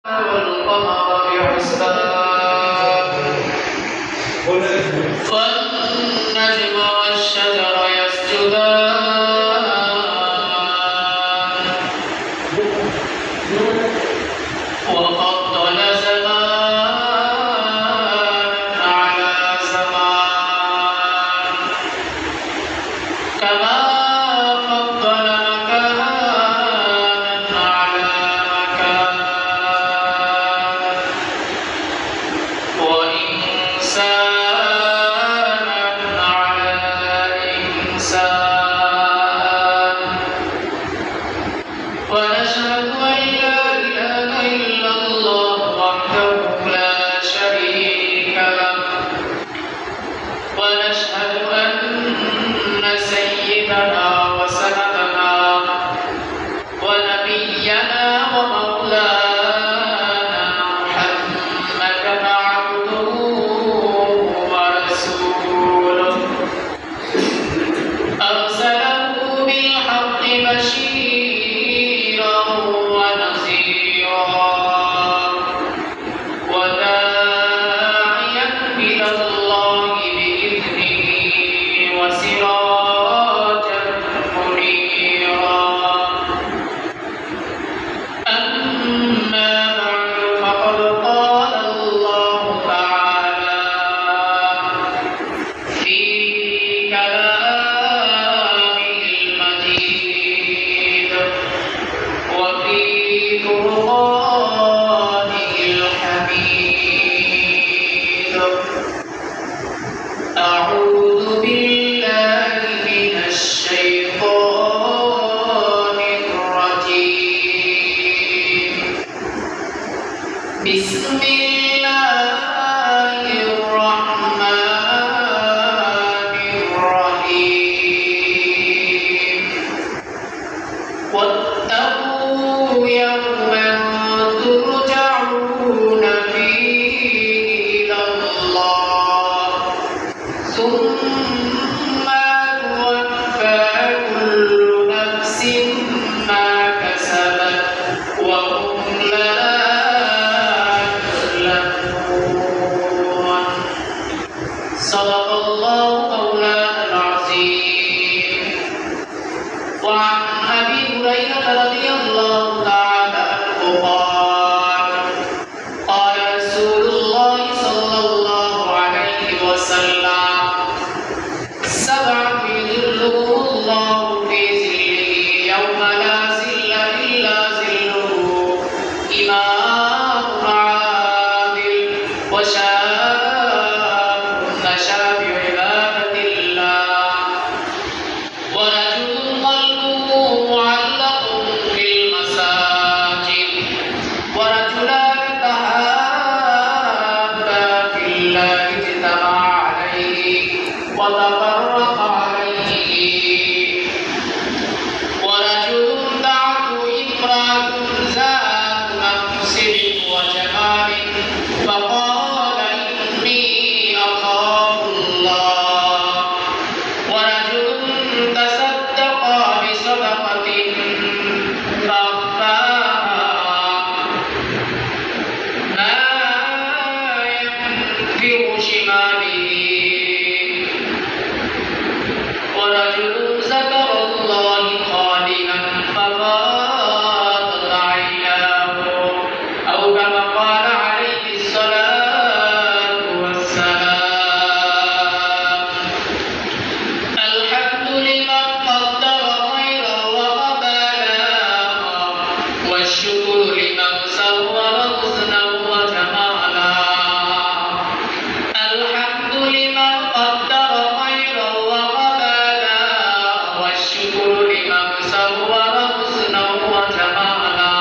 والقمر بحسبان والنجم والشجر يسجدان وفضل زمانا على زمان كما فضل مكانا على مكان وإنسانا على إنسان ونشهد أن لا إله إلا الله وحده لا شريك له ونشهد أن سيدنا وسندنا ونبينا ومولانا محمدا عبده ورسوله أرسله بالحق بشيرا ونذيرا وداعيا إلى الله بإذنه وسراجا منيرا أما بعد فقد قال الله تعالى في كلامه المجيد وفي قرآنه الحميد أعوذ بالله من الشيطان الرجيم بسم الله الرحمن الرحيم واتقوا يوما ترجعون فيه إلى الله ثم توفى كل نفس ما كسبت وهم لا يظلمون صدق الله مولانا العظيم وعن أبي هريرة رضي الله تعالى عنه قال قال رسول الله صلى الله عليه وسلم سبعة يظلهم الله في ظله يوم لا ظل إلا ظله إمام عادل وشاب نشأ بعبادة الله ورجل قلبه معلق بالمساجد ورجلان تحابا في الله اجتمعا عليه وتفرقا عليه ورجل دعته امرأة ذات منصب وجمال فقال إني أخاف الله ورجل تصدق بصدقة فأخفاها ما ينفق شماله ورجل ذكر الله خاليا ففاضت عيناه أو كما قال عليه الصلاة والسلام الحمد لمن قدر خيرا وقبلا والشكر لمن صور حسنا وجمالا الحمد لمن قدر خيرا وقبلا والشكر لمن صور حسنا وجمالا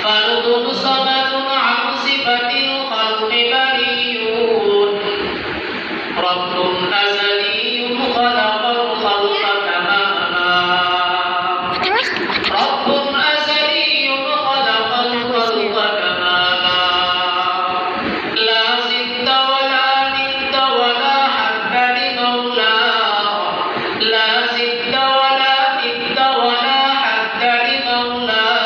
فرد صمد عن صفة الخلق بريء رب أزلي خلق الخلق كمالا رب أزلي خلق الخلق كمالا لا زد ولا ند ولا حد لمولاه لا زد ولا ند ولا حد لمولاه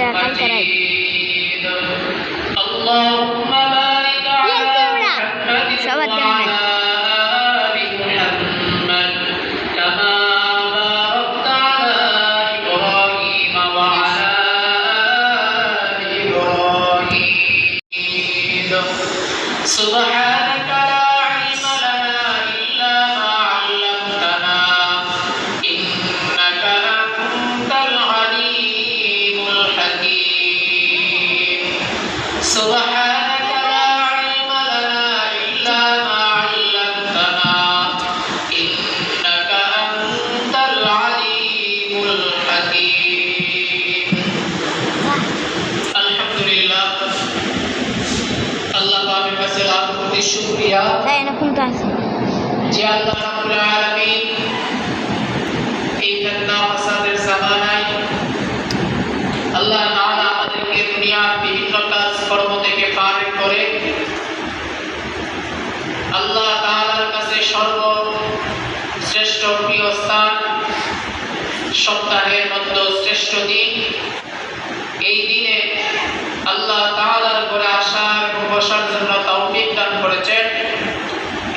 مجيد اللهم بارك على محمد وعلى آل محمد كما باركت على إبراهيم وعلى آل إبراهيم سبحانك لا علم لنا إلا ما علمتنا إنك أنت العليم الحكيم سبحانك لا علم لنا إلا ما علمتنا إنك أنت العليم الحكيم الحمد لله আল্লাহ পাকের কাছে লাখ কোটি শুকরিয়া যে আল্লাহ রাব্বুল আলামিন এই ফিতনা ফাসাদের জামানায় আল্লাহ তাআলা আমাদেরকে দুনিয়ার বিভিন্ন কাজ কর্ম থেকে ফারিগ করে আল্লাহ তাআলার কাছে সর্বশ্রেষ্ঠ প্রিয় স্থান সপ্তাহের মধ্যে শ্রেষ্ঠ দিন এই দিনে আল্লাহ তাআলার ঘরে আসার এবং বসার জন্য তৌফিক দান করেছেন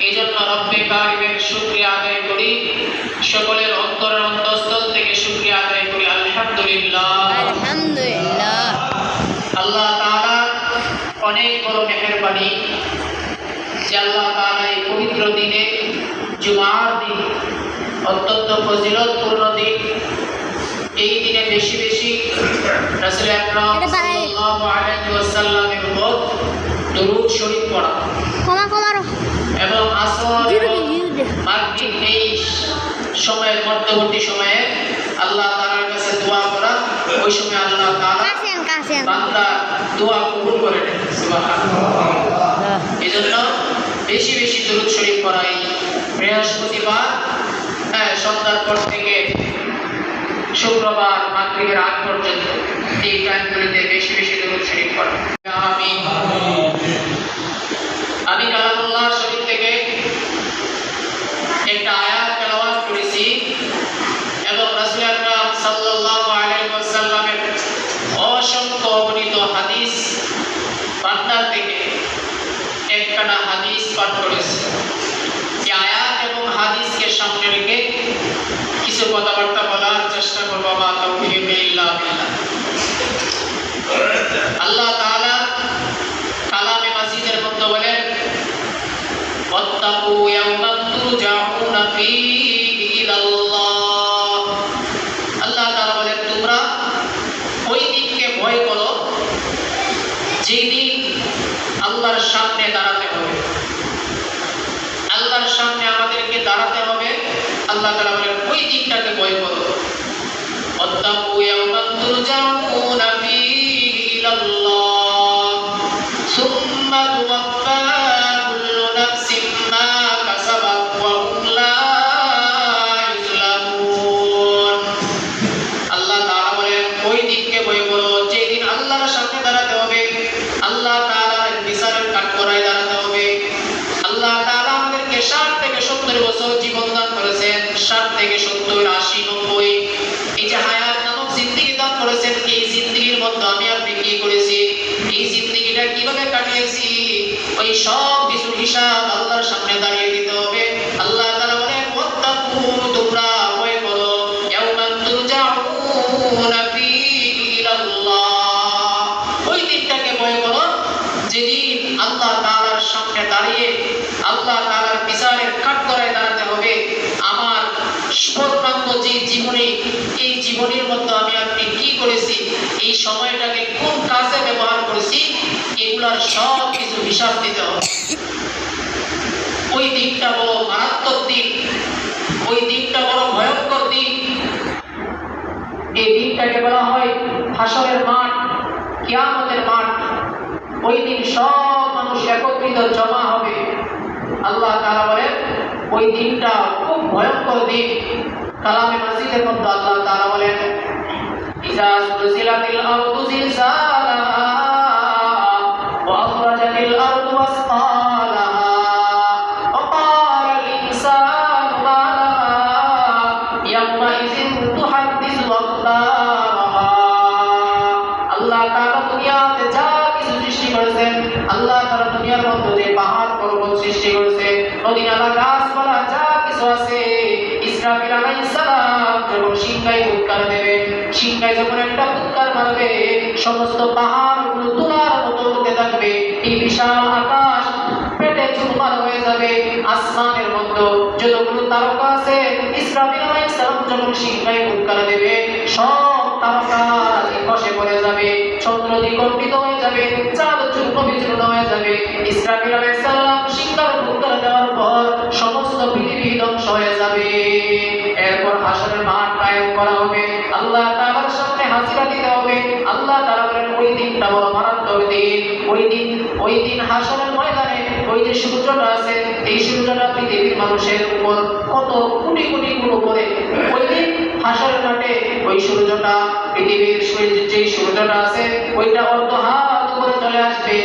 এই জন্য রব্বে কারিমের শুকরিয়া আদায় করি সকলের অন্তরের অন্তঃস্থল থেকে শুকরিয়া আদায় করি আলহামদুলিল্লাহ আলহামদুলিল্লাহ আল্লাহ তাআলা অনেক বড় মেহেরবানি যে আল্লাহ তাআলা এই পবিত্র দিনে জুমার দিন অত্যন্ত ফজিলতপূর্ণ দিন এই দিনে বেশি বেশি রাসূল আকরাম সাল্লাল্লাহু আলাইহি ওয়াসাল্লামের উপর দরুদ শরীফ পড়া এবং আসর মাগরিব এই সময়ের মধ্যবর্তী সময়ে আল্লাহ তাআলার কাছে দোয়া করা ওই সময় আল্লাহ তাআলা বান্দা দোয়া কবুল করে নেন সুবহানাল্লাহ এজন্য বেশি বেশি দরুদ শরীফ পড়াই বৃহস্পতিবার সন্ধ্যার পর থেকে শুক্রবার মাগরিবের আগ পর্যন্ত এই টাইমগুলিতে বেশি বেশি দরুদ শরীফ পড়া আমি কালামুল্লাহ শরীফ থেকে একটা আয়াত তেলাওয়াত করেছি এবং রাসূল আকরাম সাল্লাল্লাহু আলাইহি ওয়াসাল্লামের অসংখ্য অগণিত হাদিস বান্দার থেকে একখানা হাদিস পাঠ করেছি এই আয়াত এবং হাদিসকে সামনে রেখে কিছু কথাবার্তা বলার চেষ্টা করব মা তাওফীক ইল্লা বিল্লাহ আল্লাহ তাআলা কালামে মাজিদের মধ্যে বলেন ওয়াত্তাকু ইয়াওমান তুরজাউনা ফীহি ইলাল্লাহ আল্লাহ তাআলা বলেন তোমরা ওই দিনকে ভয় করো যেদিন আল্লাহর সামনে দাঁড়াতে হবে আল্লাহর সামনে আমাদেরকে দাঁড়াতে হবে আল্লাহ তাআলা বলেন ওই দিনটাকে ভয় করো ওয়াত্তাকু ইয়াওমান তুরজাউনা ফীহি ইলাল্লাহ সুম্মা তুওয়াফা কুল্লু নাফসিন মা কাসাবাত ওয়া হুম লা ইউযলামুন আল্লাহ তাআলা বলেন ওই দিনকে ভয় করো যেদিন আল্লাহর সামনে দাঁড়াতে হবে আল্লাহ তাআলার বিচারের কাঠগড়ায় দাঁড়াতে হবে আল্লাহ তাআলা আমাদেরকে 60 থেকে 70 বছর জীবন দান করেছেন 60 থেকে 70 80 90 এই যে হায়াত নামক জিন্দেগি দান করেছেন এই জিন্দেগির মধ্যে আমি আপনি কি করেছি এই জিন্দেগিটা কিভাবে কাটিয়েছি ওই সব কিছু হিসাব আল্লাহর সামনে দাঁড়িয়ে দিতে হবে আল্লাহ তাআলা বলেন ওয়াত্তাকু তোমরা ভয় করো ইয়াওমান তুরজাউনা ফীহি ইলাল্লাহ ওই দিনটাকে ভয় করো যেদিন আল্লাহ তাআলার সামনে দাঁড়িয়ে আল্লাহ তাআলার বিচারের কাঠগড়ায় দাঁড়াতে হবে আমার পূর্ণাঙ্গ যে জীবনী এই জীবনের মধ্যে আমি আপনি কি করেছি এই সময়টাকে কোন কাজে ব্যবহার করেছি এগুলার সব কিছু হিসাব দিতে হবে ওই দিনটা বড় মারাত্মক দিন ওই দিনটা বড় ভয়ঙ্কর দিন এই দিনটাকে বলা হয় হাসরের মাঠ কিয়ামতের মাঠ ওই দিন সব মানুষ একত্রিত জমা হবে আল্লাহ তাআলা বলেন ওই দিনটা খুব ভয়ঙ্কর দিন কালামে মাজিদের মধ্যে আল্লাহ তাআলা বলেন ইজা সুলজিলাতিল আরদু জিলজালাহা ওয়া আখরাজাতিল আরদু আসকালাহা ওয়া ক্বালাল ইনসানু মা লাহা ইয়াওমাইযিন তুহাদ্দিসু আখবারাহা দুনিয়ার মধ্যে যে পাহাড় পর্বত সৃষ্টি করেছে, নদী নালা গাছপালা যা কিছু আছে, ইসরাফিল আলাইহিস সালাম যখন সিংহায় ফুৎকার দেবে, সিংহায় যখন একটা ফুৎকার মারবে, সমস্ত পাহাড়গুলো তুলার মতো উঠতে থাকবে। এই বিশাল আকাশ পেটে চুরমার হয়ে যাবে। আসমানের মধ্যে যতগুলো তারকা আছে, ইসরাফিল আলাইহিস সালাম যখন সিংহায় ফুৎকার দেবে, সব তারকা খসে পড়ে যাবে, চন্দ্র দ্বিখণ্ডিত হয়ে যাবে, চাঁদ চূর্ণ বিচূর্ণ হয়ে যাবে। ইসরাফিল আলাইহিস সালাম সিংহার ফুৎকার দেওয়ার পর সমস্ত পৃথিবী ধ্বংস হয়ে যাবে। এরপর হাসরের মাঠ কায়েম করা হবে, আল্লাহ তাআলার সামনে হাজিরা দিতে হবে। আল্লাহ তাআলা বলেন, ওই দিনটা বড় মারাত্মক দিন। ওই দিন হাসরের ময়দানে ওই যে সূর্যটা আছে, এই সূর্যটা পৃথিবীর মানুষের উপর কত কোটি কোটি গুণ করে, ওই দিন হাসরের মাঠে ওই সূর্যটা পৃথিবীর যে সূর্যটা আছে ওইটা অর্ধ হাত উপরে চলে আসবে,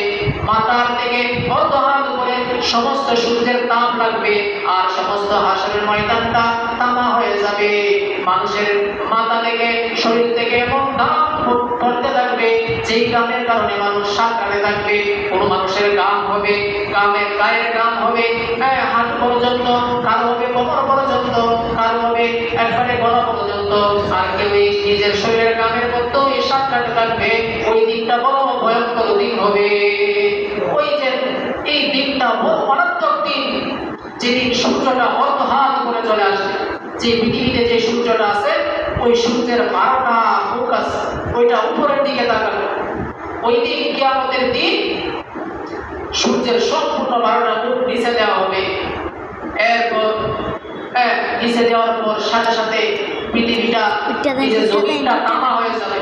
মাথার থেকে অর্ধ হাত উপরে সমস্ত সূর্যের তাপ লাগবে, আর সমস্ত হাসরের ময়দানটা তামা হয়ে যাবে। মানুষের মাথা থেকে শরীর থেকে এমন ঘাম পড়তে থাকবে, যেই ঘামের কারণে মানুষ সাঁতরাতে থাকবে। কোন মানুষের ঘাম হবে, গায়ের ঘাম হবে হাঁটু পর্যন্ত, কারো হবে কোমর পর্যন্ত, কারো হবে একবারে গলা পর্যন্ত, আর কেউ নিজের শরীরের ঘামের মধ্যেও সাঁতরাতে থাকবে। ওই দিনটা বড় ভয়ঙ্কর দিন হবে। ওই যে এই দিনটা বড় মারাত্মক দিন, যেদিন সূর্যটা অর্ধ হাত করে চলে আসবে। যে পৃথিবীতে যে সূর্যটা আছে, ওই সূর্যের 12টা মুখ আছে, ওইটা উপরের দিকে তাকাবে। ওই দিন কিয়ামতের দিন সূর্যের সম্পূর্ণ 12টা মুখ নিচে দেওয়া হবে। এরপর নিচে দেওয়ার পর সাথে সাথে পৃথিবীটা নিজের জমিনটা তামা হয়ে যাবে।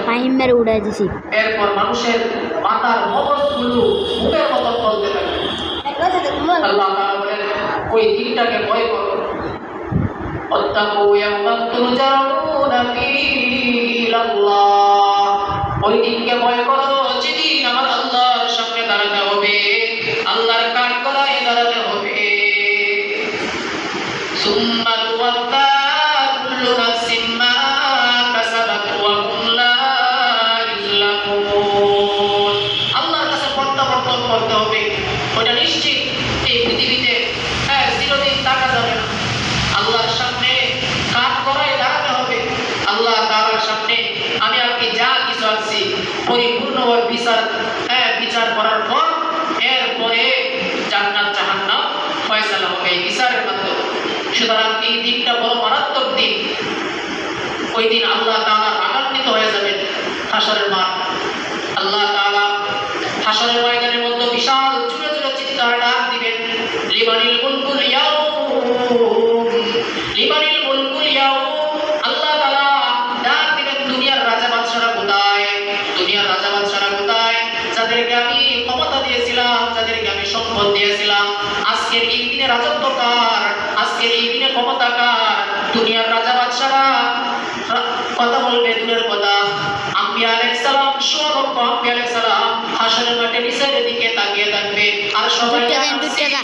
এরপর মানুষের মাথার মগজগুলো মুখের মতো চলতে থাকবে। আল্লাহ তাআলা বলেন, ওই দিনটাকে ভয় করো। ওই দিনকে ভয় করো, যেদিন আমার আল্লাহর সামনে দাঁড়াতে হবে, আল্লাহর কাঠগড়ায় দাঁড়াতে হবে। সুম্মা তুওয়াফা কুল্লু নাফসিন মা কাসাবাত ওয়া হুম লা ইউযলামুন। আল্লাহর কাছে প্রত্যাবর্তন করতে হবে, ওটা নিশ্চিত। এই পৃথিবীতে চিরদিন থাকা যাবে না। আল্লাহর সামনে কাঠগড়ায় দাঁড়াতে হবে। আল্লাহ তাআলার সামনে আমি আপনি যা কিছু আছি পরিপূর্ণভাবে বিচার করার পর এরপরে জান্নাত জাহান্নাম ফয়সালা হবে এই বিচারের মাধ্যমে। সুতরাং এই দিনটা বড় মারাত্মক দিন। ওই দিন আল্লাহ তাআলা রাগান্বিত হয়ে যাবেন। হাসরের মাঠ, আল্লাহ তাআলা হাসরের ময়দানের মধ্যে বিশাল জোরে জোরে চিৎকার ডাক দিবেন, লিমানিল মুলকুল ইয়াউম, লিমানিল মুলকুল ইয়াউম। আল্লাহ তাআলা ডাক দিবেন, দুনিয়ার রাজা বাদশারা কোথায়, দুনিয়ার রাজা বাদশারা কোথায়, যাদেরকে আমি ক্ষমতা দিয়েছিলাম, যাদেরকে আমি সম্পদ দিয়েছিলাম, আজকের এই দিনে রাজত্ব কার, আজকের এই দিনে ক্ষমতা কার? দুনিয়ার রাজা বাদশারা কথা বলবে দূরের কথা, আম্বিয়া আলাইহিস সালাম, সুলভ আম্বিয়া আলাইহিস সালাম হাসরের মাঠে নিচের দিকে তাকিয়ে থাকবে, আর সবাই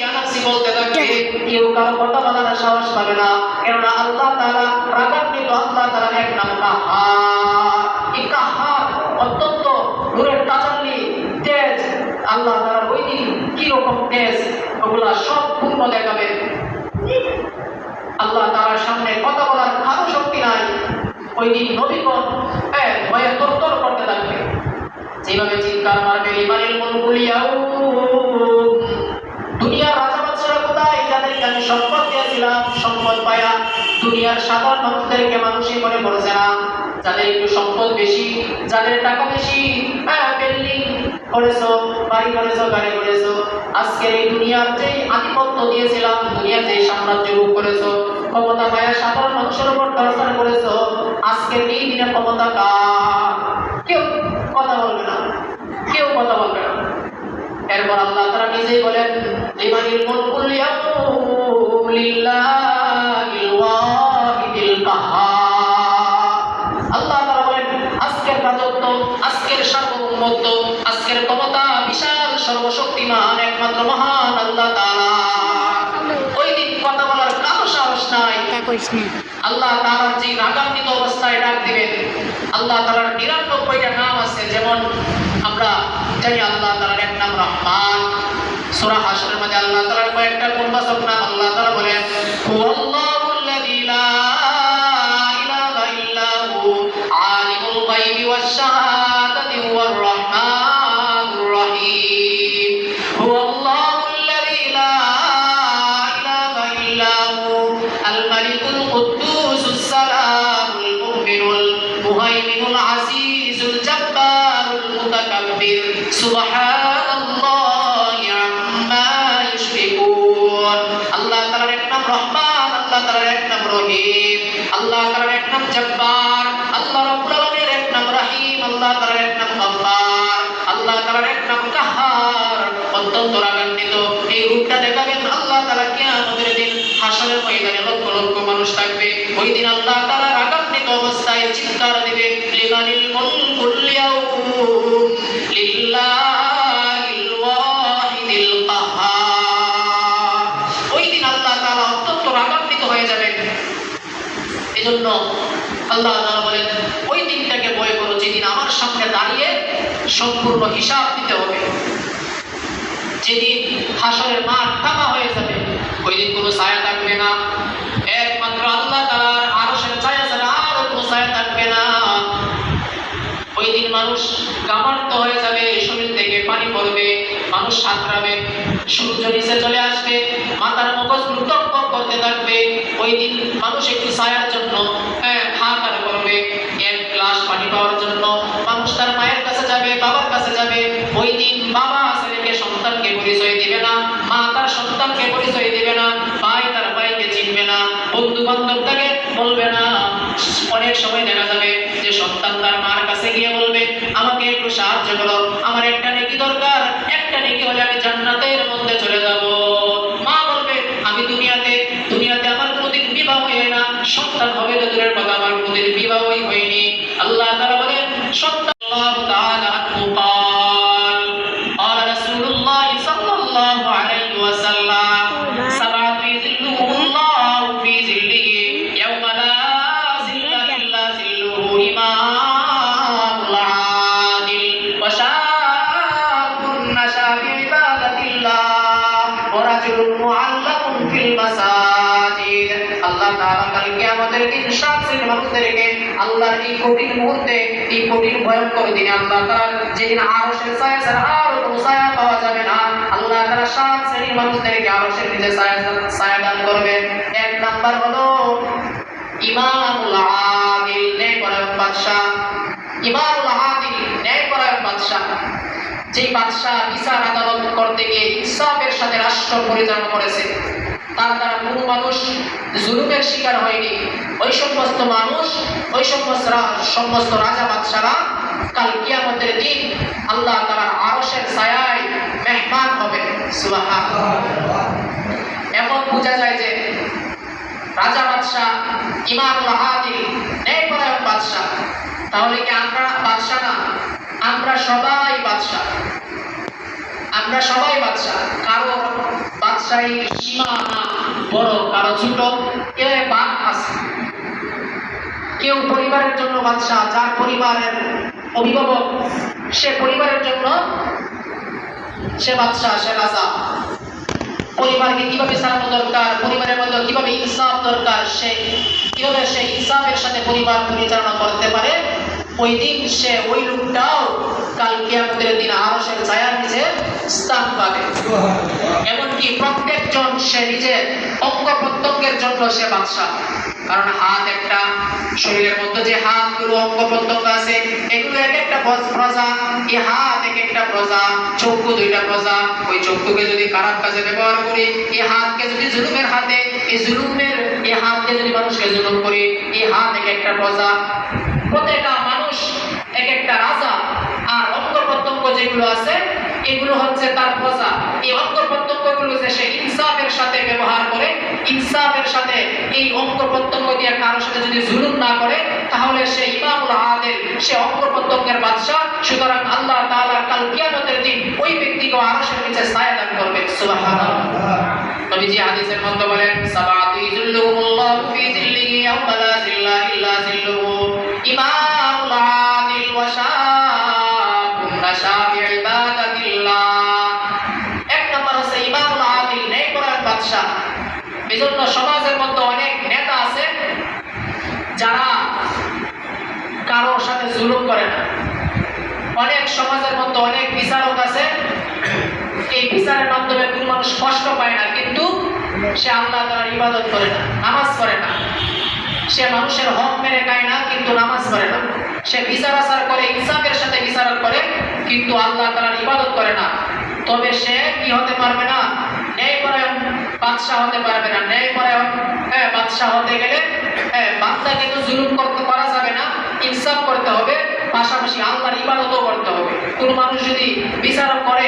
কানাসি বলতে থাকবে। কেউ কারো কথা বলার সাহস পাবে না, কেননা আল্লাহ তাআলা রাগান্বিত। আল্লাহ তাআলার এক নাম কাহার। এই কাহার অত্যন্ত দূরের তাজাল্লি, তেজ। আল্লাহ তাআলার ওই দিন কি রকম তেজ, ওগুলা সব পূর্ণ দেখাবে। আল্লাহ তাআলার সামনে কথা বলার কারো শক্তি নাই। ওই দিন নবীগণ ভয়ে তরতর করতে থাকবে, যেভাবে চিৎকার মারবে, লিমানিল মুলকুল ইয়াউম। দুনিয়ার রাজা বাদশারা কোথায়, যাদেরকে আমি সম্পদ দিয়েছিলাম, সম্পদ পায়া দুনিয়ার সাধারণ মানুষদেরকে মানুষই মনে করেছে না। যাদের একটু সম্পদ বেশি, যাদের টাকা বেশি, বিল্ডিং করেছো, বাড়ি করেছো, গাড়ি করেছো, আজকের এই দুনিয়ার যে আধিপত্য দিয়েছিলাম, দুনিয়ার যে সাম্রাজ্য ভোগ করেছো, ক্ষমতা পায়া সাধারণ মানুষের উপর টর্চার করেছো, আজকের এই দিনে ক্ষমতা কার? কেউ কথা বলবে না, কেউ কথা বলবে না। এরপর আল্লাহ তাআলা নিজেই বলেন, লিমানিল মুলকুল ইয়াউম লিল্লাহিল ওয়াহিদিল কাহ্হার। আল্লাহ তাআলা বলেন, আজকের রাজত্ব, আজকের সার্বভৌমত্ব, আজকের ক্ষমতা বিশাল সর্বশক্তিমান একমাত্র মহান আল্লাহ তাআলা। ওই দিন কথা বলার কারো সাহস নাই। আল্লাহ তাআলার যে রাগান্বিত অবস্থায় ডাক দিবেন, আল্লাহ তাআলার 99টা নাম আছে। যেমন আমরা জানি আল্লাহ তাআলার এক নাম রহমান, সূরা হাশরের মধ্যে আল্লাহ তাআলার কয়েকটা গুণবাচক নাম আল্লাহ তাআলা বলেন, হুয়াল্লাহুল্লাযী লা ইলাহা ইল্লা হু আলিমুল গায়বি ওয়াশ শাহাদাতি হুয়ার রাহমানুর রহিম। হুয়াল্লাহুল্লাযী লা ইলাহা ইল্লা হু আল মালিকুল কুদ্দুসুস সালামুল মুমিনুল মুহাইমিনুল আজিজুল জাব্বারুল মুতাকাব্বির সুবহানাল্লাহি আম্মা ইউশরিকুন। আল্লাহ তাআলার এক নাম রহমান, আল্লাহ তাআলার এক নাম রহিম, আল্লাহ তাআলার এক নাম জব্বার, আল্লাহ রাব্বুল আলামিনের এক নাম রহিম, আল্লাহ তাআলার এক নাম গফফার, আল্লাহ তাআলার এক নাম কাহ্হার। অত্যন্ত রাগান্বিত এই রূপটা দেখাবেন আল্লাহ তাআলা কিয়ামতের দিন হাশরের ময়দানে লক্ষ লক্ষ মানুষ থাকবে। ওই দিন আল্লাহ তাআলা রাগান্বিত অবস্থায় চিৎকার দিবে, লিমানিল মুলকুল ইয়াউম লিল্লাহিল ওয়াহিদিল কাহ্হার। ওই দিন আল্লাহ তাআলা অত্যন্ত রাগান্বিত হয়ে যাবেন। এজন্য আল্লাহ তাআলা বলেন, ওই দিনটাকে ভয় করো যেদিন আমার সামনে দাঁড়িয়ে সম্পূর্ণ হিসাব দিতে হবে, যেদিন হাশরের মাঠ ফাঁকা হয়ে যাবে। ওই দিন কোনো ছায়া থাকবে না, একমাত্র আল্লাহ তাআলার আরশের ছায়া ছাড়া আর কোনো ছায়া থাকবে না। ওই দিন মানুষ গামার্ত হয়ে যাবে, শরীর থেকে পানি পড়বে, মানুষ সাঁতরাবে, সূর্য নিচে চলে আসবে, মাথার মগজগুলো টকটক করতে থাকবে। ওই দিন মানুষ একটু ছায়ার জন্য হাহাকার করবে, এক গ্লাস পানি পাওয়ার জন্য মানুষ তার মায়ের কাছে যাবে, বাবার কাছে যাবে। ওই দিন বাবা ছেলেকে সন্তানকে পরিচয় দিবে না, মা তার সন্তানকে পরিচয় দিবে না, ভাই তার ভাইকে চিনবে না, বন্ধু বান্ধব তাকে বলবে না। অনেক সময় দেখা যাবে যে সন্তান তার মার কাছে গিয়ে বলবে, আমাকে একটু সাহায্য করো, আমার একটা নেকি দরকার, একটা নেকি হলে আমি জান্নাতের মধ্যে চলে যাব। মা বলবে, আমি দুনিয়াতে আমার কোনোদিন বিবাহ হয় না, সন্তান হবে তো দূরের কথা, আমার কোনোদিন বিবাহই হয়নি। আল্লাহ তাআলা বলেন, সন্তান আল্লাহ তাআলা আনহু قال قال رسول الله صلى الله عليه وسلم سبعة يظلهم الله في ظله يوم لا ظل إلا ظله إمام العادل وشاب نشأ في عبادة الله ورجل معلق في المساجد। আল্লাহ তাআলা কাল কিয়ামতের দিন সাত শ্রেণীর মানুষদেরকে আল্লাহর এই কঠিন মুহূর্তে, এই কঠিন ভয়ঙ্কর দিনে আল্লাহ তাআলা যেদিন আরশের ছায়া ছাড়া আর কোনো ছায়া পাওয়া যাবে না, আল্লাহ তাআলা সাত শ্রেণীর মানুষদেরকে আরশের নিচে ছায়া দান করবেন। এক নাম্বার হলো ইমামুল আদিল, ন্যায়পরায়ণ বাদশা। ইমামুল আদিল, ন্যায়পরায়ণ বাদশা, যে বাদশা বিচার আদালত করতে গিয়ে ইনসাফের সাথে রাষ্ট্র পরিচালনা করেছে, তার দ্বারা কোনো মানুষ জুলুমের শিকার হয়নি। ওই সমস্ত মানুষ, ওই সমস্ত রাজা বাদশারা কাল কিয়ামতের দিন আল্লাহ তাআলার আরশের ছায়ায় মেহমান হবে। সুবহানাল্লাহ। এখন বোঝা যায় যে রাজা বাদশা ইমামুল আদিল, ন্যায়পরায়ণ বাদশা। তাহলে কি আমরা বাদশা না? আমরা সবাই বাদশা, আমরা সবাই বাদশা। কারো বাদশাহী সীমা না বড়, কারো ছোট, কেউ বাদ আছে। কেউ পরিবারের জন্য বাদশা, যার পরিবারের অভিভাবক, সে পরিবারের জন্য সে বাদশা, সে রাজা। পরিবারকে কিভাবে চালানো দরকার, পরিবারের মধ্যে কিভাবে ইনসাফ দরকার, সে কিভাবে সে ইনসাফের সাথে পরিবার পরিচালনা করতে পারে, ওই দিন সে, ওই লোকটাও কাল কিয়ামতের দিন আরশের ছায়ার নিচে স্থান পাবে। এমনকি প্রত্যেকজন সে নিজের অঙ্গ প্রত্যঙ্গের জন্য সে বাদশা। কারণ হাত একটা, শরীরের মধ্যে যে হাতগুলো অঙ্গ প্রত্যঙ্গ আছে, এগুলো এক একটা প্রজা। এই হাত এক একটা প্রজা, চক্ষু দুইটা প্রজা। ওই চক্ষুকে যদি খারাপ কাজে ব্যবহার করি, এই হাতকে যদি জুলুমের হাতে, এই হাতকে যদি মানুষকে জুলুম করি, এই হাত এক একটা প্রজা। প্রত্যেকটা মানুষ এক একটা রাজা, আর অঙ্গ প্রত্যঙ্গ যেগুলো আছে এগুলো হচ্ছে তার প্রজা। এই অঙ্গ প্রত্যঙ্গগুলো যে সে ইনসাফের সাথে ব্যবহার করে, ইনসাফের সাথে এই অঙ্গ প্রত্যঙ্গ দিয়ে কারোর সাথে যদি জুলুম না করে, তাহলে সে ইমামুল আদিল, সে অঙ্গ প্রত্যঙ্গের বাদশা। সুতরাং আল্লাহ তাআলা কাল কিয়ামতের দিন ওই ব্যক্তিকে আরশের নিচে ছায়া দান করবেন। সুবহানাল্লাহ। নবীজি হাদিসের মধ্যে বলেন, সাবাতু ইযিল্লুহুমুল্লাহু ফি যিল্লিহি ইয়াওমা লা যিল্লা ইল্লা যিল্লুহু ইমামুল আদিল ওয়া শাবুন নাশা ফি ইবাদাতিল্লাহ। এক নম্বর অনেক সমাজের মধ্যে অনেক বিচারক আছে, এই বিচারের মাধ্যমে কোনো মানুষ কষ্ট পায় না, কিন্তু সে আল্লাহ তাআলার ইবাদত করে না, নামাজ পড়ে না। সে মানুষের হক মেরে খায় না, কিন্তু নামাজ পড়ে না। সে বিচার আচার করে, ইনসাফের সাথে বিচার করে, কিন্তু আল্লাহ তাআলার ইবাদত করে না। তবে সে কি হতে পারবে না? ন্যায়পরায়ণ বাদশাহ হতে পারবে না। ন্যায়পরায়ণ বাদশাহ হতে গেলে বান্দাকে তো জুলুম করা যাবে না, ইনসাফ করতে হবে, পাশাপাশি আল্লাহর ইবাদতও করতে হবে। কোনো মানুষ যদি বিচার করে,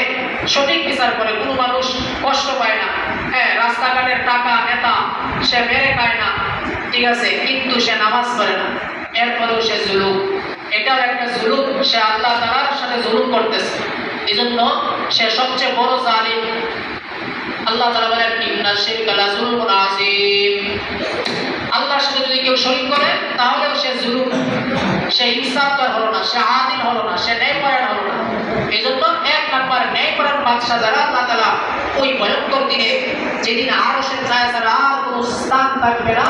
সঠিক বিচার করে, কোনো মানুষ কষ্ট পায় না, রাস্তাঘাটের টাকা নেতা সে মেরে খায় না, ঠিক আছে, কিন্তু সে নামাজ পড়ে না, এরপরেও সে জুলুম, এটাও একটা জুলুম, সে আল্লাহ তাআলার সাথে জুলুম করতেছে। এই জন্য সে সবচেয়ে বড় জালিম। আল্লাহ তাআলা বলেন ইন্না শিরকা লা যুলমুন আযীম। আল্লাহর সাথে যদি কেউ শরীক করে তাহলেও সে জুলুম, সে ইনসাফদার হলো না, সে আদিল হলো না, সে ন্যায়পরায়ণ হলো না। এই জন্য এক নাম্বার ন্যায়পরায়ণ বাদশাহ যারা, আল্লাহ তাআলা ওই ভয়ঙ্কর দিনে, যেদিন আরশের ছায়া ছাড়া আর কোনো স্থান থাকবে না,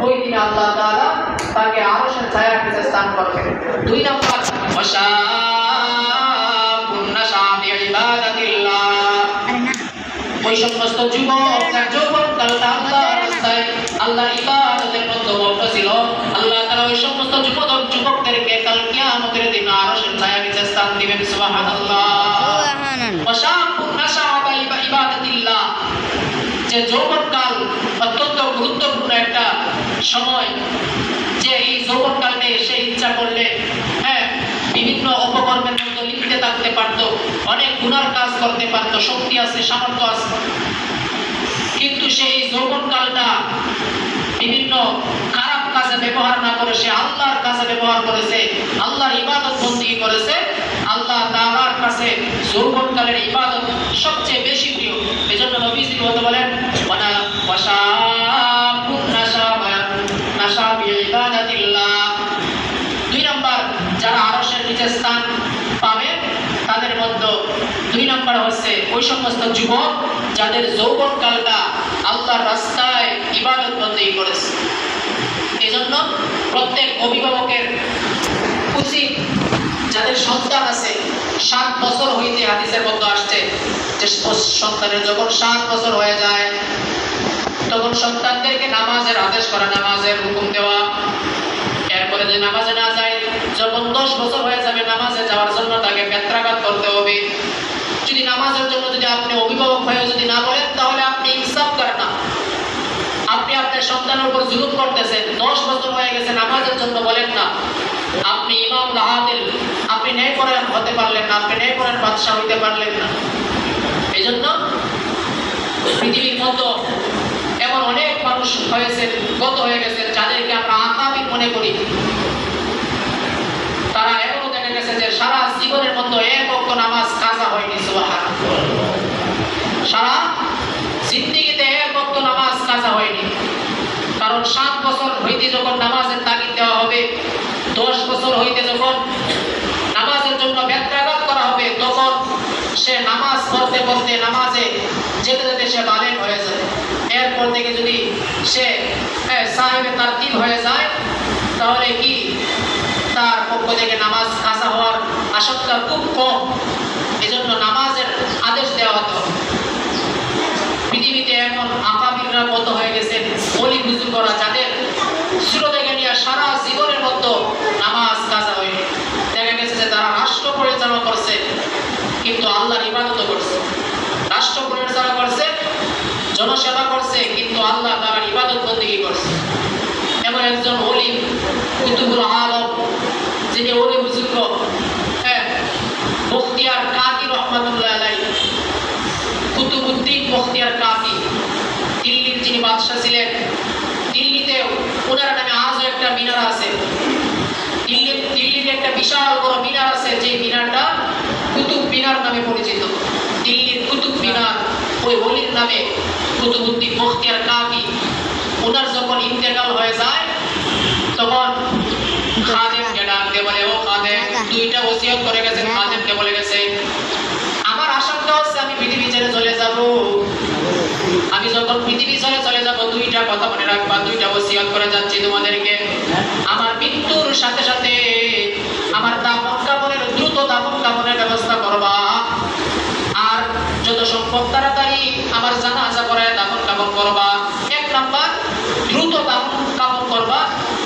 ওই দিনে আল্লাহ তাআলা তাকে আরশের ছায়ার নিচে স্থান করবেন। দুই নাম্বার ওয়াশাবুন নাশা ফি ইবাদাতিল্লাহ। ওই সমস্ত যুবক যার যৌবনকালটা আল্লাহর রাস্তায়, আল্লাহর ইবাদতের মধ্যে মগ্ন ছিল, আল্লাহ তাআলা ওই সমস্ত যুবকদেরকে কাল কিয়ামতের দিন আরশের ছায়ার নিচে স্থান দিবেন। সুবহানাল্লাহ। ওয়াশাবুন নাশা ফি ইবাদাতিল্লাহ। যে যৌবনকাল অত্যন্ত গুরুত্বপূর্ণ একটা সময়, যে এই যৌবনকালে সে ইচ্ছা করলে বিভিন্ন অপকর্মের মধ্যে লিপ্ত থাকতে পারতো, অনেক গুনার কাজ করতে পারতো, শক্তি আছে, সামর্থ্য আছে, কিন্তু সেই যৌবনকালটা বিভিন্ন খারাপ কাজে ব্যবহার না করে সে আল্লাহর কাজে ব্যবহার করেছে, আল্লাহর ইবাদত বন্দেগী করেছে। আল্লাহ তাআলার কাছে যৌবনকালের ইবাদত সবচেয়ে বেশি প্রিয়। এজন্য নবীজি বলেন ওয়াশাবুন নাশা ফি ইবাদাতিল্লাহ। দুই নাম্বার যারা আরশের নিচে স্থান পাবে তাদের মধ্যে দুই নাম্বার হচ্ছে ওই সমস্ত যুবক যাদের যৌবনকালটা আল্লাহর রাস্তায় ইবাদত বন্দেগী করেছে। এই জন্য প্রত্যেক অভিভাবকের উচিত, যাদের সন্তান আছে 7 বছর হইতে, হাদিসের মধ্যে আসছে যে সন্তানের যখন 7 বছর হয়ে যায় তখন সন্তানদেরকে নামাজের আদেশ করা, নামাজের হুকুম দেওয়া। এরপরে যদি নামাজে না যায়, যখন 10 বছর হয়ে যাবে নামাজে যাওয়ার জন্য তাকে বেত্রাঘাত করতে হবে। যদি নামাজের জন্য যদি আপনি অভিভাবক হয়ে যদি না বলেন, তাহলে আপনি ইনসাফ করেন না, আপনি আপনার সন্তানের উপর জুলুম করতেছেন। 10 বছর হয়ে গেছে নামাজের জন্য বলেন না, আপনি ইমাম আদিল, আপনি ন্যায়পরায়ণ হতে পারলেন না, আপনি ন্যায়পরায়ণ বাদশাহ হইতে পারলেন না। এই জন্য পৃথিবীর মধ্যে এমন অনেক মানুষ হয়েছে, গত হয়ে গেছে, যাদেরকে আমরা আকাবির মনে করি। তারা এমনও দেখা গেছে যে সারা জীবনের মধ্যে এক ওয়াক্ত নামাজ কাজা হয়নি। সুবহানাল্লাহ। সারা জিন্দেগিতে এক ওয়াক্ত নামাজ কাজা হয়নি। কারণ 7 বছর হইতে যখন নামাজের তাগিদ দেওয়া হবে, 10 বছর হইতে যখন নামাজের জন্য বেত্রাঘাত করা হবে, তখন সে নামাজ পড়তে পড়তে, নামাজে যেতে যেতে সে বালেগ হয়ে যায়। এরপর থেকে যদি সে সাহেবে তারতিব হয়ে যায়, তাহলে কি তার পক্ষ থেকে নামাজ কাজা হওয়ার আশঙ্কা খুব কম। এজন্য নামাজের আদেশ দেওয়া হতো। পৃথিবীতে এখন আকাবিররা কত হয়ে গেছেন, অলি বুজুর্গরা, যাদের শুরু থেকে নিয়ে সারা জীবনের মতো নামাজ কাজা হয়নি। দেখা গেছে যে তারা রাষ্ট্র পরিচালনা করছে, কিন্তু আল্লাহর ইবাদত করছে। রাষ্ট্র পরিচালনা করছে, জনসেবা করছে, কিন্তু আল্লাহ তাআলার ইবাদত বন্দেগী করছে। এমন একজন ওলি কুতুবুল আলম, যিনি ওলি বুজুর্গ, বখতিয়ার কাকি রহমাতুল্লাহ আলাইহি, কুতুবউদ্দিন বখতিয়ার কাকি, দিল্লির যিনি বাদশাহ ছিলেন। দিল্লিতে ওনার নামে আজও একটা মিনার আছে। দিল্লিতে একটা বিশাল বড় মিনার আছে, যে মিনারটা কুতুব মিনার নামে পরিচিত। দিল্লির কুতুব মিনার ওই ওলির নামে, কুতুবউদ্দিন বখতিয়ার কাকি। ওনার যখন ইন্তেকাল হয়ে যায়, তখন খাদেমকে ডাকতে বলে, ও খাদেম, 2টা ওসিয়ত করে গেছেন। খাদেমকে বলে গেছে, আমার আশঙ্কা হচ্ছে আমি পৃথিবী ছেড়ে চলে যাব। আমি যখন পৃথিবী ছেড়ে চলে যাব, 2টা কথা মনে রাখবা, 2টা ওসিয়ত করে যাচ্ছি তোমাদেরকে। আমার মৃত্যুর সাথে সাথে আমার দাফন কাফনের দ্রুত দাফন কাফনের ব্যবস্থা করবা। আর যত সম্ভব তাড়াতাড়ি আমার জানাজা পড়ায় দাফন কাফন করবা। 1 নাম্বার দ্রুত দাফন কাফন করবা।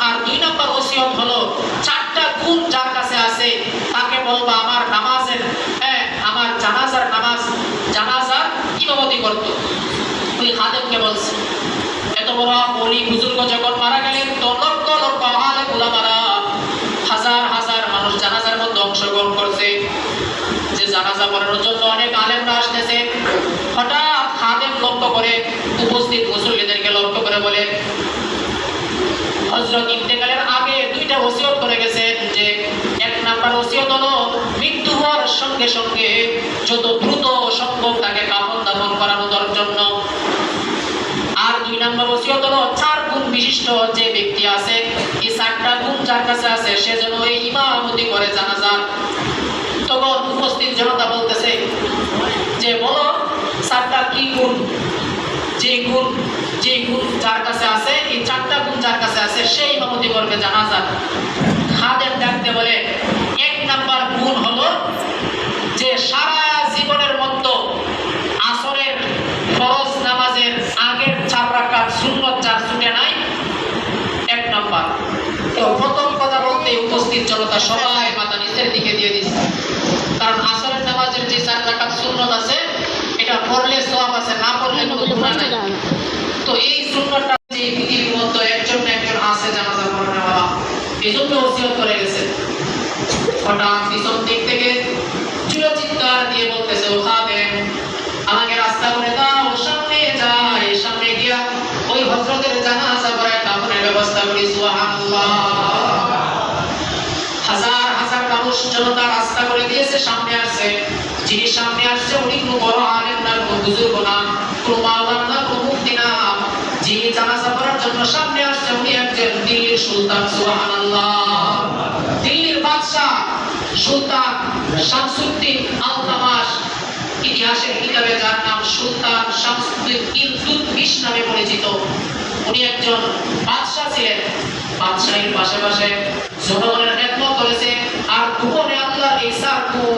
আর 2 নাম্বার ওসিয়ত হলো 4টা গুণ যার কাছে আছে তাকে বলবা আমার নামাজের আমার জানাজার জানাজার ইমামতি করতে। ওই খাদেমকে বলছে। এত বড় ওলি বুজুর্গ যখন মারা গেলেন তো লক্ষ লক্ষ আলেম উলামারা হাজার হাজার মানুষ জানাজার মধ্যে অংশগ্রহণ করছে। যে জানাজা পড়ানোর জন্য অনেক আলেমরা আসতেছে। হঠাৎ খাদেম লক্ষ্য করে উপস্থিত মুসল্লিদেরকে লক্ষ্য করে বলে, হযরত ইন্তেকালের আগে 2টা ওসিয়ত করে গেছেন। যে 1 নাম্বার ওসিয়ত হলো মৃত্যু হওয়ার সঙ্গে সঙ্গে যত দ্রুত সম্ভব তাকে কাফন দাফন করানোর জন্য। আর 2 নাম্বার ওসিয়ত হলো 4 গুণ বিশিষ্ট যে ব্যক্তি আছে, এই 4টা গুণ যার কাছে আছে সে যেন এই ইমামতি করে জানাজা। তখন উপস্থিত জনতা বলতেছে যে বলো 4টা কি গুণ? যে গুণ যার কাছে আছে, এই 4টা গুণ যার কাছে আছে সেই ইমামতি করবে জানাজা। খাদেম ডাকতে বলে 1 নাম্বার গুণ হলো যে সারা জীবনের মধ্যে আসরের ফরজ নামাজের আগের 4 রাকাত সুন্নত যার ছুটে নাই, 1 নাম্বার। তো প্রথম কথা বলতে উপস্থিত জনতা সবাই মাথা নিচের দিকে দিয়ে দিচ্ছে। কারণ আসরের নামাজের যে 4 রাকাত সুন্নত আছে এটা পড়লে সওয়াব আছে, না পড়লে কোনো গুনাহ নাই। তো এই সুন্নতটা যে পৃথিবীর মধ্যে একজন না একজন আছে জানাজা পড়ানোওয়ালা, এজন্য ওসিয়ত করে গেছে। হঠাৎ পিছন দিক থেকে চিৎকার দিয়ে বলতেছে, ও খাদেম আমাকে রাস্তা করে দাও, সামনে যাই, সামনে গিয়া ওই হযরতের জানাজা পড়ায় কাফনের ব্যবস্থা করি। সুবহানাল্লাহ। হাজার হাজার মানুষ জনতা রাস্তা করে দিয়েছে, সামনে আসছে। যিনি সামনে আসছে উনি কোনো বড় আলেম না, কোনো বুজুর্গ না, কোনো মাওলানা না, কোনো মুফতি না। যিনি জানাজা পড়ার জন্য সামনে আসছে উনি একজন দিল্লির সুলতান। সুবহানাল্লাহ। দিল্লির বাদশা সুলতান শামসুদ্দিন আল-তামাশ, ইতিহাসের কিতাবে যার নাম সুলতান শামসুদ্দিন ইলতুতমিশ নামে পরিচিত। উনি একজন বাদশা ছিলেন। বাদশাহীর পাশাপাশি জনগণের খেদমত করেছে। আর গোপনে আল্লাহর এই 4 গুণ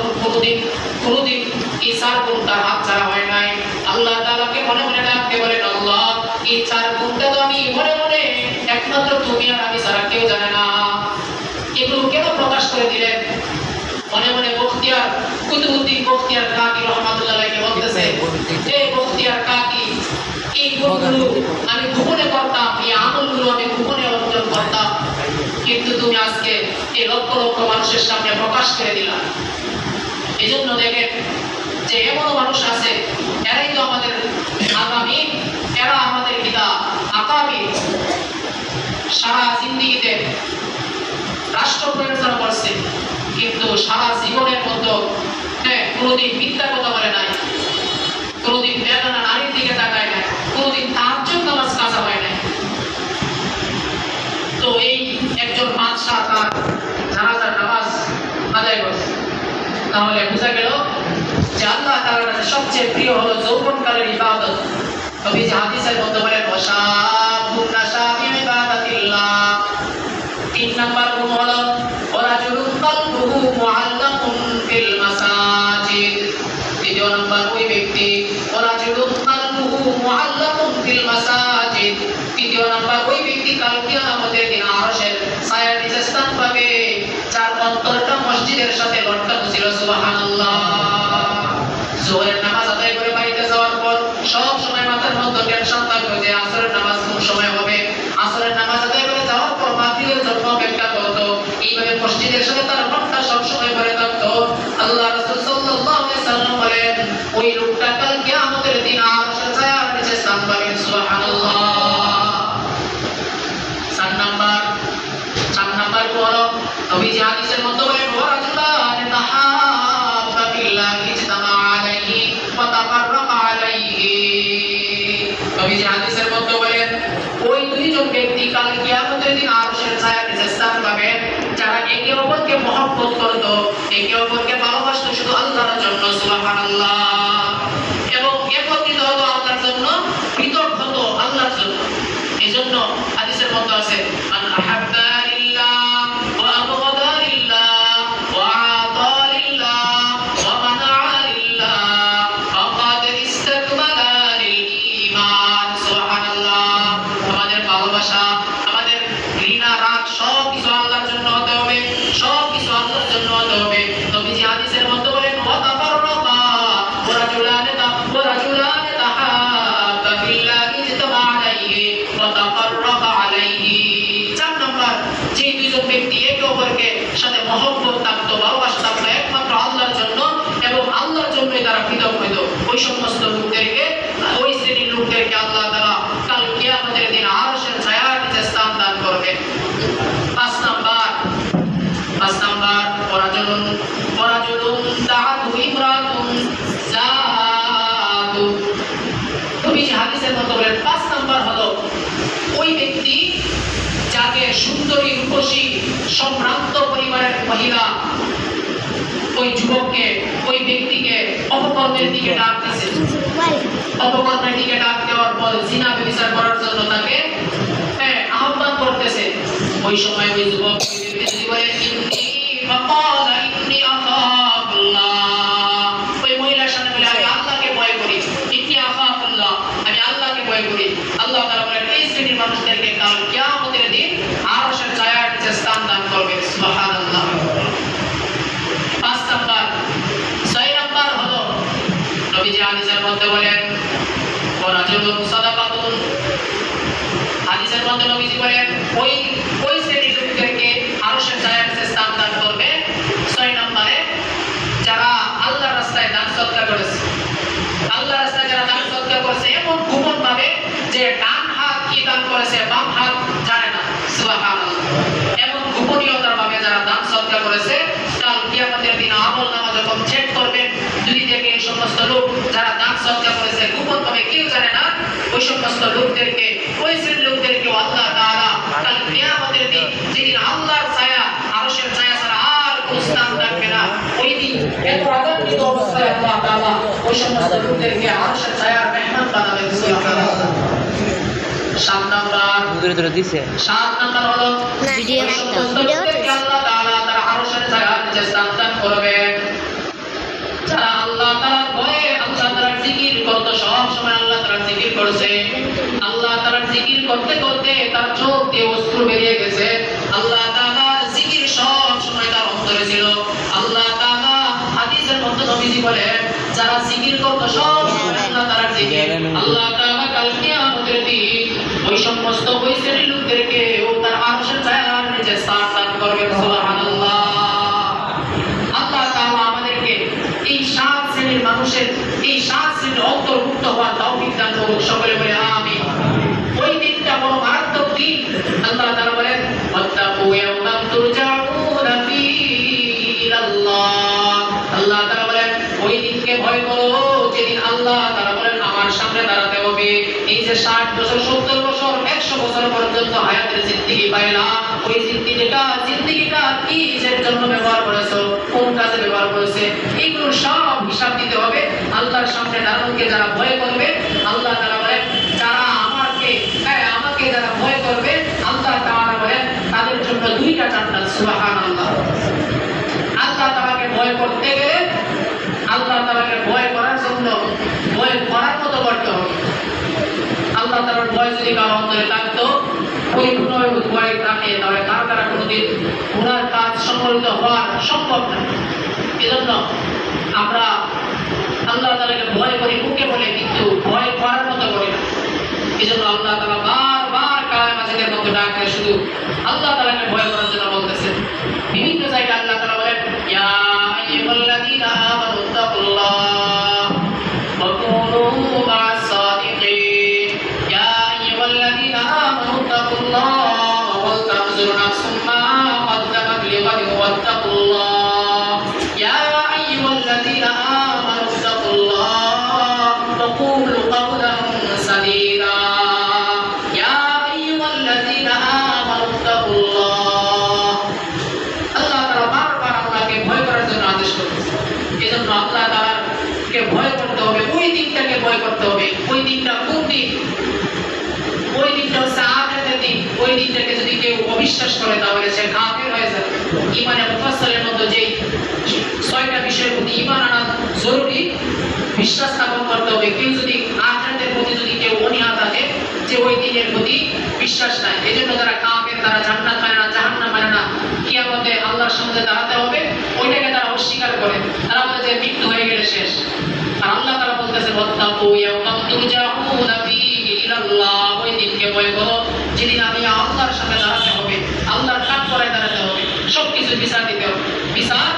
কোনদিন এই 4 গুণ তার হাত ছাড়া হয় নাই। আল্লাহ তাআলাকে মনে মনে ডাকতে বলেন, আল্লাহ এই 4 গুণটা তো আমি মনে মনে একমাত্র তুমি আর আমি ছাড়া কেউ জানে না। এগুলো কেন প্রকাশ করে দিলেন? মনে মনে বখতিয়ার কুতুবউদ্দিন বখতিয়ার কাকি রহমাতুল্লাহ আলাইহি বলতেছে, যে বখতিয়ার কাকি এই গুণগুলো আমি গোপনে করতাম, এই আমলগুলো আমি গোপনে অর্জন করতাম, কিন্তু তুমি আজকে এই লক্ষ লক্ষ মানুষের সামনে প্রকাশ করে দিলা। এই জন্য দেখেন যে এমন মানুষ আছে, এরাই তো আমাদের আগামী, এরা আমাদের পিতা আগামী। সারা জিন্দেগিতে রাষ্ট্র পরিচালনা করছে, কিন্তু সারা জীবনের মধ্যে কোনোদিন মিথ্যা কথা বলে নাই, কোনোদিন বেগানা নারীর দিকে তাকায় নাই, কোনোদিন তাহাজ্জুদ নামাজ কাজা হয় নাই। তো এই একজন বাদশা তার জানাজার নামাজ আদায় করছে। তাহলে বোঝা গেল যে আল্লাহ তাআলার কাছে সবচেয়ে প্রিয় হলো যৌবনকালের ইবাদত। নবীজি হাদিসের মধ্যে বলেন, ওয়াশাবুন নাশা ফি ইবাদাতিল্লাহ। 3 নাম্বার গুণ হলো ওয়ারাজুলুন কলবুহু মুআল্লাকুন ফিল মাসাজিদ। 3 নাম্বার ওই ব্যক্তি ওয়ারাজুলুন কলবুহু মুআল্লাকুন ফিল মাসাজিদ। 3 নাম্বার ওই ব্যক্তি কাল কিয়ামতের দিন আরশের ছায়ার নিচে স্থান পাবে, যার অন্তরটা মসজিদের সাথে লটকানো ছিল। সুবহানাল্লাহ। জোহরের নামাজ আদায় করে বাড়িতে যাওয়ার পর সব সময় মাথার মধ্যে টেনশন থাকবে যে আসরের নামাজ কোন সময় হবে। আসরের নামাজ আদায় করে যাওয়ার পর মাগরিবের জন্য অপেক্ষা করতো। এইভাবে মসজিদের সাথে তার মনটা সব সময় ভরে থাকতো। আল্লাহ রাসূল সাল্লাল্লাহু আলাইহি সাল্লাম বলেন, ওই লোকটা কাল কিয়ামতের দিন আরশের ছায়ার নিচে স্থান পাবে। সুবহানাল্লাহ। 4 নাম্বার হলো নবীজি হাদিসের মধ্যে বলেন, ওয়ারাজুলান তাহাব্বা ফিল্লাহি ইজতামা আলাইহি ওয়া তাফাররাকা আলাইহি। নবীজি হাদিসের মধ্যে বলেন, ওই 2 জন ব্যক্তি কাল কিয়ামতের দিন আরশের ছায়ার নিচে স্থান পাবে, যারা একে অপরকে মহব্বত করত, একে অপরকে ভালোবাসতো শুধু আল্লাহর জন্য। সুবহানাল্লাহ। এবং একত্রিত হতো আল্লাহর জন্য, পৃথক হতো আল্লাহর জন্য। এজন্য হাদিসের মধ্যে আছে, মান আহাব্বা লিল্লাহ ওয়া আবগাদা লিল্লাহ ওয়া আতা লিল্লাহ ওই সমস্ত লোকদেরকে, ওই শ্রেণীর লোকদেরকে আল্লাহ তাআলা কাল কিয়ামতের দিন আরশের ছায়ার নিচে স্থান দান করবে। 5 নাম্বার ওরাজুলুন দাআতু ইমরাতুন যাতু। নবীজি হাদিসের মধ্যে বলেন 5 নাম্বার হলো ওই ব্যক্তি যাকে সুন্দরী রূপসী সম্ভ্রান্ত পরিবারের মহিলা ওই যুবককে, ওই ব্যক্তিকে অপকর্মের দিকে ডাকতেছে। অপকর্মের দিকে ডাক দেওয়ার পর জিনা ব্যভিচার করার জন্য তাকে আহ্বান করতেছে। ওই সময় ওই যুবক বলে ইন্নী আখাফুল্লাহ। ওই মহিলার সামনে বলে আমি আল্লাহকে ভয় করি। ইন্নী আখাফুল্লাহ, আমি আল্লাহকে ভয় করি। আল্লাহ তাআলা বলেন এই শ্রেণীর মানুষদেরকে কাল কিয়ামতের দিন আরশের ছায়ার নিচে স্থান দান করবে। সুবহানাল্লাহ। 5 নাম্বার। 6 নাম্বার হলো নবীজি হাদিসের মধ্যে বলেন ওয়ারাজুলুন সাদাকাতুন। হাদিসের মধ্যে নবীজি বলেন ওই শ্রেণীর লোকদেরকে আরশের ছায়ার নিচে স্থান দান করবে। 6 নম্বরে যারা আল্লাহর রাস্তায় দান সদকা করেছে। আল্লাহর রাস্তায় যারা দান সদকা করেছে এমন গোপন ভাবে যে ডান হাত কি দান করেছে বাম হাত জানে না। সুবহানাল্লাহ। এমন গোপনীয়তার ভাবে যারা দান সদকা করেছে কাল কিয়ামতের দিন আমলনামা যখন চেক করবেন, যদি দেখে এই সমস্ত লোক যারা দান সদকা করেছে গোপন ভাবে কেউ জানে না, ওই সমস্ত লোকদেরকে, ওই শ্রেণীর লোকদেরকে আল্লাহ তাআলা কাল কিয়ামতের দিন, যেদিন আল্লাহর ছায়া, আরশের ছায়া ছাড়া আর কোনো স্থান থাকবে না, ওই দিন এত আনন্দিত অবস্থায় আল্লাহ তাআলা ওই সমস্ত লোকদেরকে আরশের ছায়ার মেহমান বানাবেন। সুবহানাল্লাহ। 7 নাম্বার দিছে। 7 নাম্বার হলো ভিডিও ওই সমস্ত লোকদেরকে আল্লাহ তাআলা তার আরশের ছায়ার নিচে স্থান দান করবেন যারা আল্লাহ তাআলার ভয়ে, আল্লাহ তাআলার জিকির করতে, সব সময় আল্লাহ তাআলার জিকির করছে। আল্লাহ তাআলার জিকির করতে করতে তার চোখ দিয়ে অশ্রু বেরিয়ে গেছে। আল্লাহ তাআলার জিকির সব সময় তার অন্তরে ছিল। আল্লাহ তাআলা হাদিসের মধ্যে নবীজি বলেন যারা জিকির করতে সব সময় আল্লাহ তাআলার জিকির, আল্লাহ তাআলা কাল কিয়ামতের দিন ওই সমস্ত ওই শ্রেণীর লোকদেরকে ও তার আরশের ছায়ার নিচে স্থান দান করবেন। সুবহানাল্লাহ। আল্লাহ তাআলা আমাদেরকে এই 7 শ্রেণীর মানুষের, এই 7 শ্রেণীর অন্তর্ভুক্ত হওয়ার তৌফিক দান করুন। সকলে বলে আমিন। ওই দিনটা বড় মারাত্মক দিন। আল্লাহ তাআলা বলেন ওয়াত্তাকু ইয়াওমান তুরজাউনা ফীহি ইলাল্লাহ। আল্লাহ তাআলা বলেন ওই দিনকে ভয় করো যেদিন আল্লাহ তাআলা বলেন আমার সামনে দাঁড়াতে হবে। এই যে 60 বছর, 70 বছর, 100 বছর পর্যন্ত হায়াতের জিন্দেগি পাইলা, ওই জিন্দেগিটা কিসের জন্য ব্যবহার করেছো, কোন কাজে ব্যবহার করেছে, এগুলো সব হিসাব দিতে হবে। আল্লাহর সামনে দাঁড়ানোকে যারা ভয় করবে, আল্লাহ তাআলা বলেন যারা আমাকে যারা ভয় করবে, আল্লাহ তাআলা বলেন তাদের জন্য 2টা জান্নাত। সুবহানাল্লাহ। আল্লাহ তাআলাকে ভয় করতে গেলে, আল্লাহ তাআলাকে ভয় করার জন্য ভয় করার মতো করতে হবে। আল্লাহ তাআলার ভয় যদি কারো অন্তরে থাকতো, পরিপূর্ণভাবে ভয় থাকে, তাহলে তার দ্বারা কোনোদিন গুনার কাজ সংগঠিত হওয়া সম্ভব না। এজন্য আমরা আল্লাহ তাআলাকে ভয় করি মুখে বলে, কিন্তু ভয় করার মতো করি না। এজন্য আল্লাহ তাআলা বারবার কালামে মাজিদের মধ্যে ডাকে শুধু আল্লাহ তাআলাকে ভয় করার জন্য বলতেছেন। বিভিন্ন জায়গায় আল্লাহ তাআলা বলেন ইয়া আইয়ুহাল্লাযীনা আমানুত্তাকুল্লাহ ওয়া কুনু মা'আস সাদিকিন। ইয়া আইয়ুহাল্লাযীনা আমানুত্তাকুল্লাহ ওয়াল তানজুর নাফসুম মা قدمت لغد واتقوا الله يا أيها الذين آمنوا اتقوا الله وقولوا قولا سديدا يا أيها الذين آمنوا اتقوا الله আল্লাহ তাআলা বারবার আপনাকে ভয় করার জন্য আদেশ করেছেন। এজন্য আল্লাহ তাআলাকে ভয় করতে হবে, ওই দিনটাকে ভয় করতে হবে। ওই দিনটা কোন দিন? ওই দিনটা হচ্ছে আখিরাতের দিন। ওই দিনটাকে যদি কেউ অবিশ্বাস করে তাহলে সে কাফের হয়ে যাবে। ঈমানে মুফাসসালের মধ্যে যেই 6টা বিষয়ের প্রতি ঈমান আনা জরুরি, বিশ্বাস স্থাপন করতে হবে। কেউ যদি আখিরাতের প্রতি যদি কেউ অনীহা থাকে, যে ওই দিনের প্রতি বিশ্বাস নাই, এজন্য যারা কাফের, তারা জান্নাত মানে না, জাহান্নাম মানে না, কিয়ামতে আল্লাহর সামনে দাঁড়াতে হবে, ওইটাকে তারা অস্বীকার করে। তারা বলে যে মৃত্যু হয়ে গেলে শেষ। আর আল্লাহ তাআলা বলতেছে ওয়াত্তাকু ইয়াওমান তুরজাউনা ফীহি ইলাল্লাহ। ওই দিনকে ভয় করো যেদিন আমি আল্লাহর সামনে দাঁড়াতে হবে, আল্লাহর কাঠগড়ায় দাঁড়াতে হবে, সবকিছু বিচার দিতে হবে। বিচার